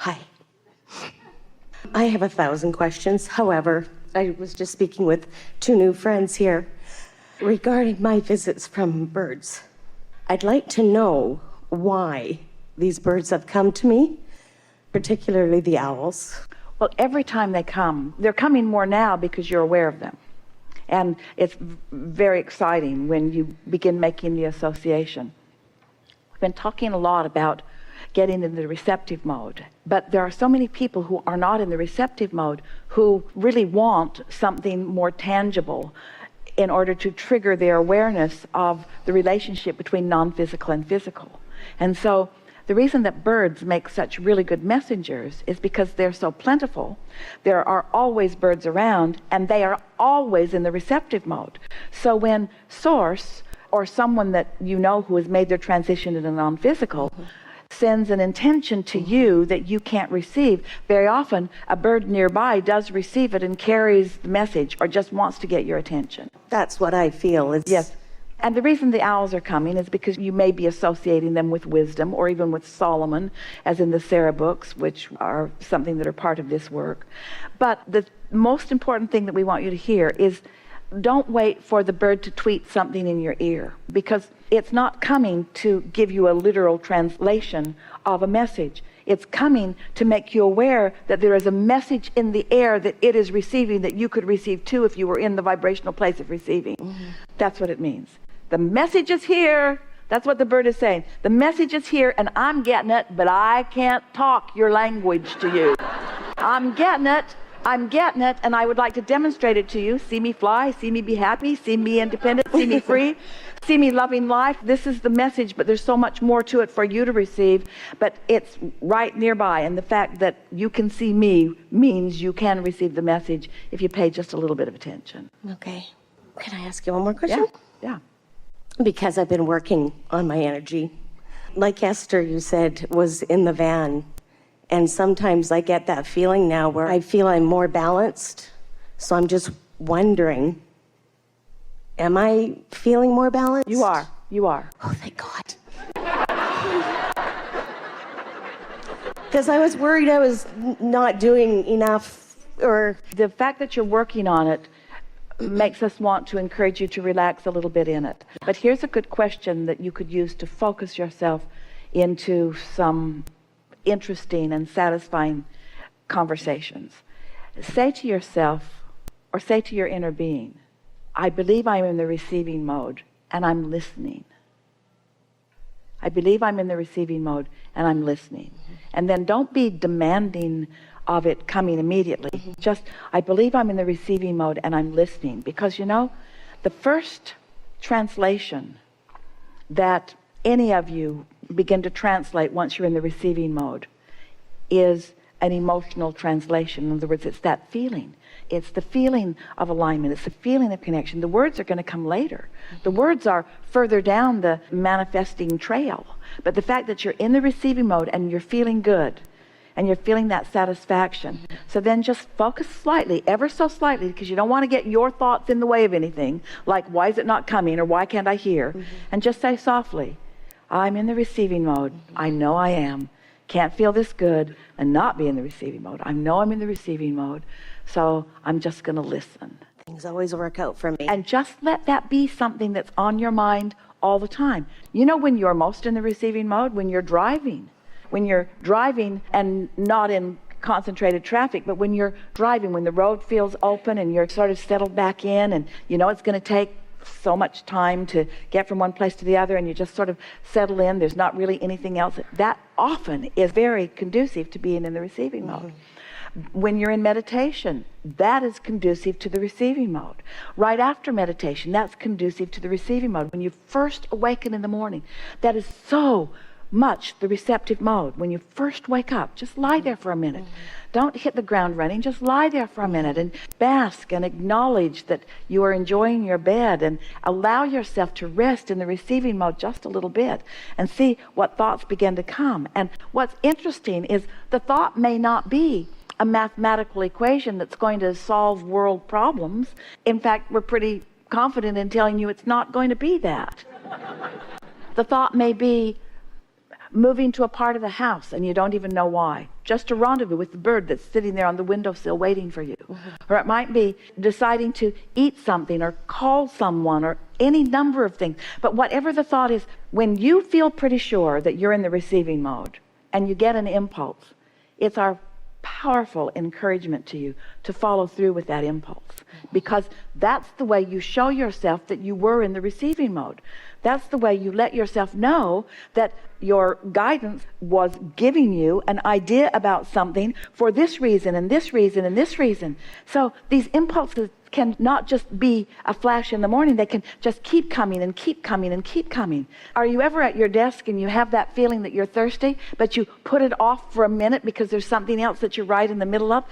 Hi. I have 1,000 questions. However, I was just speaking with 2 new friends here regarding my visits from birds. I'd like to know why these birds have come to me, particularly the owls. Well, every time they come, they're coming more now because you're aware of them. And it's very exciting when you begin making the association. We've been talking a lot about getting in the receptive mode, but there are so many people who are not in the receptive mode who really want something more tangible in order to trigger their awareness of the relationship between non-physical and physical. And so the reason that birds make such really good messengers is because they're so plentiful. There are always birds around, and they are always in the receptive mode. So when Source, or someone that you know who has made their transition into non-physical, sends an intention to you that you can't receive, very often a bird nearby does receive it and carries the message, or just wants to get your attention. That's what I feel. Yes. And the reason the owls are coming is because you may be associating them with wisdom, or even with Solomon, as in the Sarah books, which are something that are part of this work. But the most important thing that we want you to hear is, don't wait for the bird to tweet something in your ear, because it's not coming to give you a literal translation of a message. It's coming to make you aware that there is a message in the air that it is receiving, that you could receive too if you were in the vibrational place of receiving. That's what it means. The message is here. That's what the bird is saying. The message is here, and I'm getting it, but I can't talk your language to you. I'm getting it. I'm getting it, and I would like to demonstrate it to you. See me fly, see me be happy, see me independent, see me free, see me loving life. This is the message, but there's so much more to it for you to receive, but it's right nearby, and the fact that you can see me means you can receive the message if you pay just a little bit of attention. Okay. Can I ask you one more question? Yeah. Because I've been working on my energy. Like Esther, you said, was in the van. And sometimes I get that feeling now where I feel I'm more balanced. So I'm just wondering, am I feeling more balanced? You are. You are. Oh, thank God. Because I was worried I was not doing enough, or... The fact that you're working on it makes us want to encourage you to relax a little bit in it. But here's a good question that you could use to focus yourself into some interesting and satisfying conversations. Say to yourself, or say to your inner being, I believe I'm in the receiving mode and I'm listening. I believe I'm in the receiving mode and I'm listening. And then don't be demanding of it coming immediately. Just, I believe I'm in the receiving mode and I'm listening. Because you know, the first translation that any of you begin to translate once you're in the receiving mode is an emotional translation. In other words, it's that feeling. It's the feeling of alignment. It's the feeling of connection. The words are going to come later. The words are further down the manifesting trail. But the fact that you're in the receiving mode and you're feeling good, and you're feeling that satisfaction. So then just focus slightly, ever so slightly, because you don't want to get your thoughts in the way of anything, like why is it not coming, or why can't I hear? And just say softly, I'm in the receiving mode. I know I am. Can't feel this good and not be in the receiving mode. I know I'm in the receiving mode, so I'm just going to listen. Things always work out for me. And just let that be something that's on your mind all the time. You know when you're most in the receiving mode? When you're driving. When you're driving and not in concentrated traffic, but when you're driving, when the road feels open and you're sort of settled back in, and you know it's going to take so much time to get from one place to the other, and you just sort of settle in, there's not really anything else. That often is very conducive to being in the receiving mode. When you're in meditation, that is conducive to the receiving mode. Right after meditation, that's conducive to the receiving mode. When you first awaken in the morning, that is so much the receptive mode. When you first wake up, just lie there for a minute. Don't hit the ground running. Just lie there for a minute and bask and acknowledge that you are enjoying your bed, and allow yourself to rest in the receiving mode just a little bit and see what thoughts begin to come. And what's interesting is the thought may not be a mathematical equation that's going to solve world problems. In fact, we're pretty confident in telling you it's not going to be that. The thought may be, moving to a part of the house and you don't even know why. Just a rendezvous with the bird that's sitting there on the windowsill waiting for you. Or it might be deciding to eat something or call someone or any number of things. But whatever the thought is, when you feel pretty sure that you're in the receiving mode and you get an impulse, it's our powerful encouragement to you to follow through with that impulse, because that's the way you show yourself that you were in the receiving mode. That's the way you let yourself know that your guidance was giving you an idea about something for this reason and this reason and this reason. So these impulses can not just be a flash in the morning, they can just keep coming and keep coming and keep coming. Are you ever at your desk and you have that feeling that you're thirsty, but you put it off for a minute because there's something else that you're right in the middle of?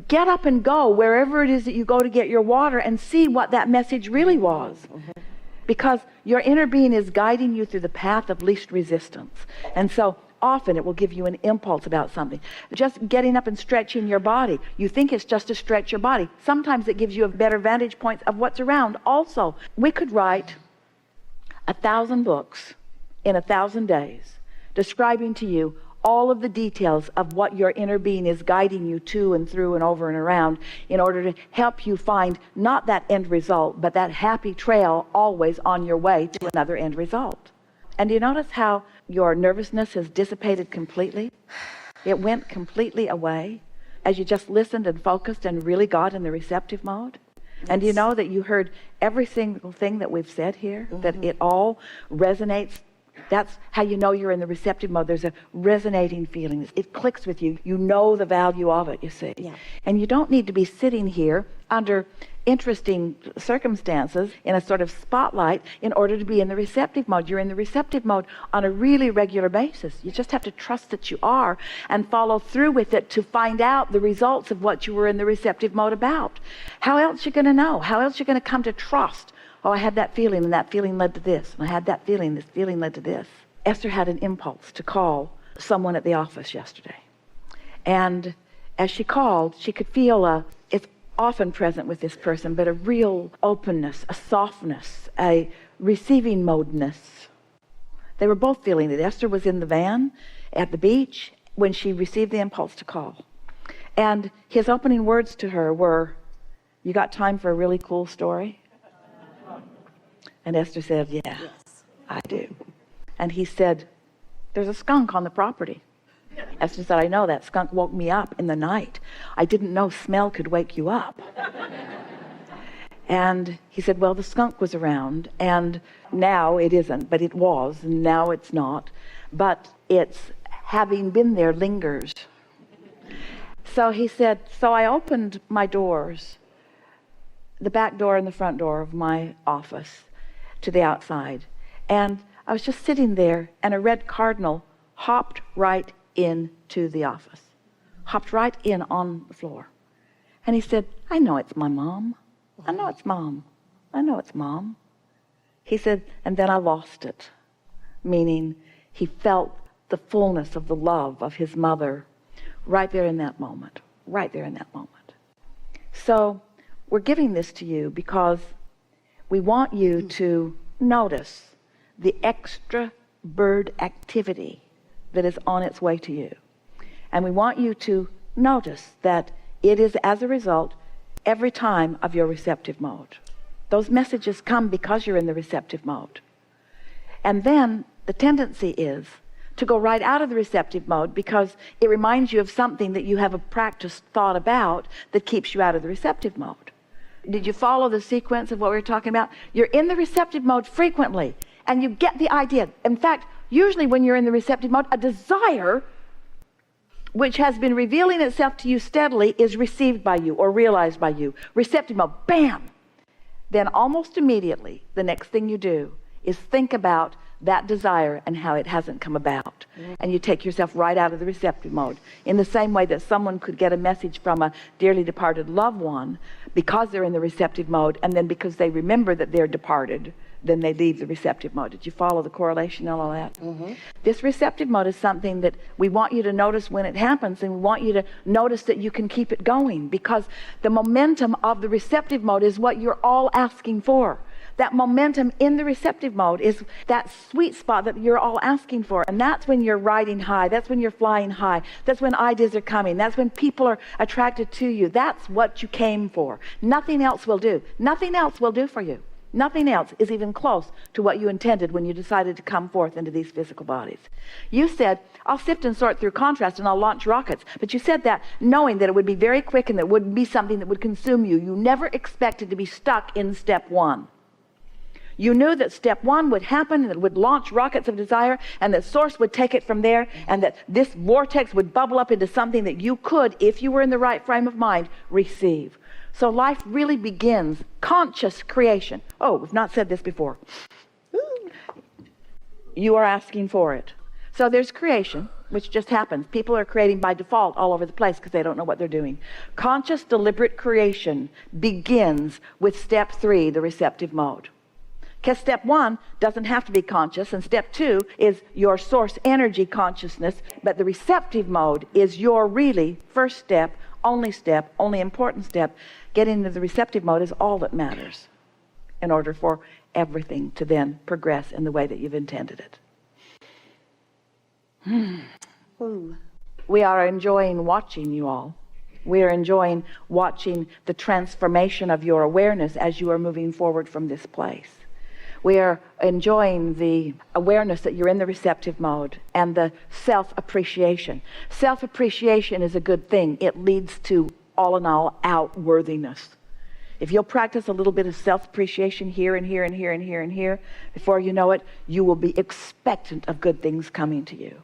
Get up and go wherever it is that you go to get your water and see what that message really was. Because your inner being is guiding you through the path of least resistance. And so often it will give you an impulse about something. Just getting up and stretching your body. You think it's just to stretch your body. Sometimes it gives you a better vantage point of what's around. Also, we could write 1,000 books in 1,000 days describing to you all of the details of what your inner being is guiding you to and through and over and around in order to help you find not that end result, but that happy trail always on your way to another end result. And do you notice how your nervousness has dissipated completely? It went completely away as you just listened and focused and really got in the receptive mode. Yes. And do you know that you heard every single thing that we've said here, that it all resonates? That's how you know you're in the receptive mode. There's a resonating feeling. It clicks with you. You know the value of it, you see. Yeah. And you don't need to be sitting here under interesting circumstances in a sort of spotlight in order to be in the receptive mode. You're in the receptive mode on a really regular basis. You just have to trust that you are and follow through with it to find out the results of what you were in the receptive mode about. How else you going to know? How else you going to come to trust? Oh, I had that feeling, and that feeling led to this. And I had that feeling, this feeling led to this. Esther had an impulse to call someone at the office yesterday. And as she called, she could feel it's often present with this person, but a real openness, a softness, a receiving modeness. They were both feeling it. Esther was in the van at the beach when she received the impulse to call. And his opening words to her were, "You got time for a really cool story?" And Esther said, "Yeah, yes, I do." And he said, "There's a skunk on the property." Esther said, "I know, that skunk woke me up in the night. I didn't know smell could wake you up." And he said, "Well, the skunk was around, and now it isn't, but it was, and now it's not. But it's having been there lingers." So he said, "So I opened my doors, the back door and the front door of my office, to the outside. And I was just sitting there, and a red cardinal hopped right into the office. Hopped right in on the floor. And he said, I know it's my mom. I know it's mom. I know it's mom." He said, and then I lost it. Meaning he felt the fullness of the love of his mother right there in that moment. Right there in that moment. So we're giving this to you because we want you to notice the extra bird activity that is on its way to you. And we want you to notice that it is, as a result, every time of your receptive mode. Those messages come because you're in the receptive mode. And then the tendency is to go right out of the receptive mode because it reminds you of something that you have a practiced thought about that keeps you out of the receptive mode. Did you follow the sequence of what we were talking about? You're in the receptive mode frequently, and you get the idea. In fact, usually when you're in the receptive mode, a desire which has been revealing itself to you steadily is received by you or realized by you. Receptive mode, bam! Then almost immediately, the next thing you do is think about that desire and how it hasn't come about. And you take yourself right out of the receptive mode. In the same way that someone could get a message from a dearly departed loved one because they're in the receptive mode, and then because they remember that they're departed, then they leave the receptive mode. Did you follow the correlation and all that? This receptive mode is something that we want you to notice when it happens, and we want you to notice that you can keep it going, because the momentum of the receptive mode is what you're all asking for. that momentum in the receptive mode is that sweet spot that you're all asking for. And that's when you're riding high. That's when you're flying high. That's when ideas are coming. That's when people are attracted to you. That's what you came for. Nothing else will do. Nothing else will do for you. Nothing else is even close to what you intended when you decided to come forth into these physical bodies. You said, I'll sift and sort through contrast and I'll launch rockets. But you said that knowing that it would be very quick and that it wouldn't be something that would consume you. You never expected to be stuck in step one. You knew that step one would happen and it would launch rockets of desire and that source would take it from there and that this vortex would bubble up into something that you could, if you were in the right frame of mind, receive. So life really begins conscious creation. Oh, we've not said this before. You are asking for it. So there's creation, which just happens. People are creating by default all over the place because they don't know what they're doing. Conscious, deliberate creation begins with step 3, the receptive mode. Because step 1 doesn't have to be conscious, and step 2 is your source energy consciousness, but the receptive mode is your really first step, only important step. Getting into the receptive mode is all that matters in order for everything to then progress in the way that you've intended it. We are enjoying watching you all. We are enjoying watching the transformation of your awareness as you are moving forward from this place. We are enjoying the awareness that you're in the receptive mode and the self-appreciation. Self-appreciation is a good thing. It leads to, all in all, outworthiness. If you'll practice a little bit of self-appreciation here and here and here and here and here, before you know it, you will be expectant of good things coming to you.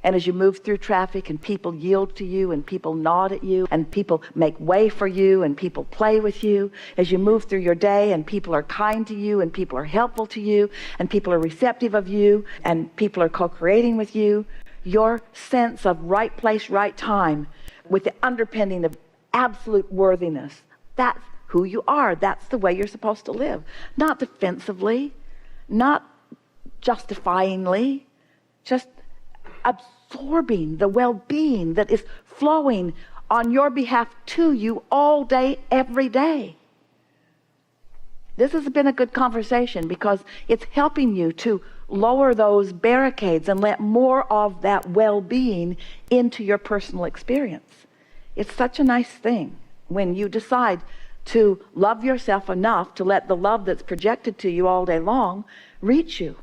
And as you move through traffic and people yield to you and people nod at you and people make way for you and people play with you, as you move through your day and people are kind to you and people are helpful to you and people are receptive of you and people are co-creating with you, your sense of right place, right time with the underpinning of absolute worthiness, that's who you are. That's the way you're supposed to live. Not defensively, not justifyingly, just absorbing the well-being that is flowing on your behalf to you all day, every day. This has been a good conversation because it's helping you to lower those barricades and let more of that well-being into your personal experience. It's such a nice thing when you decide to love yourself enough to let the love that's projected to you all day long reach you.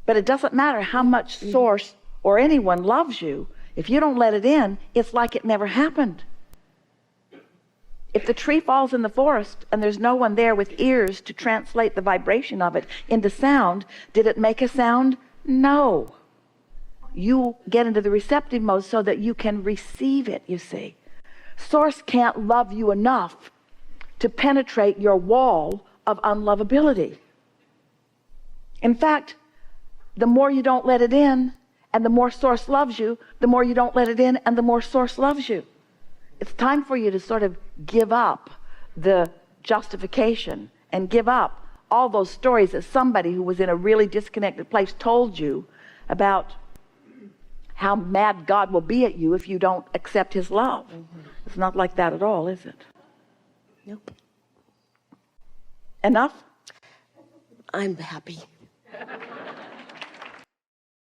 But it doesn't matter how much source or anyone loves you. If you don't let it in, it's like it never happened. If the tree falls in the forest and there's no one there with ears to translate the vibration of it into sound, did it make a sound? No. You get into the receptive mode so that you can receive it, you see. Source can't love you enough to penetrate your wall of unlovability. In fact, the more you don't let it in, and the more source loves you, the more you don't let it in, and the more source loves you. It's time for you to sort of give up the justification and give up all those stories that somebody who was in a really disconnected place told you about how mad God will be at you if you don't accept his love. It's not like that at all, is it? Nope. Enough? I'm happy.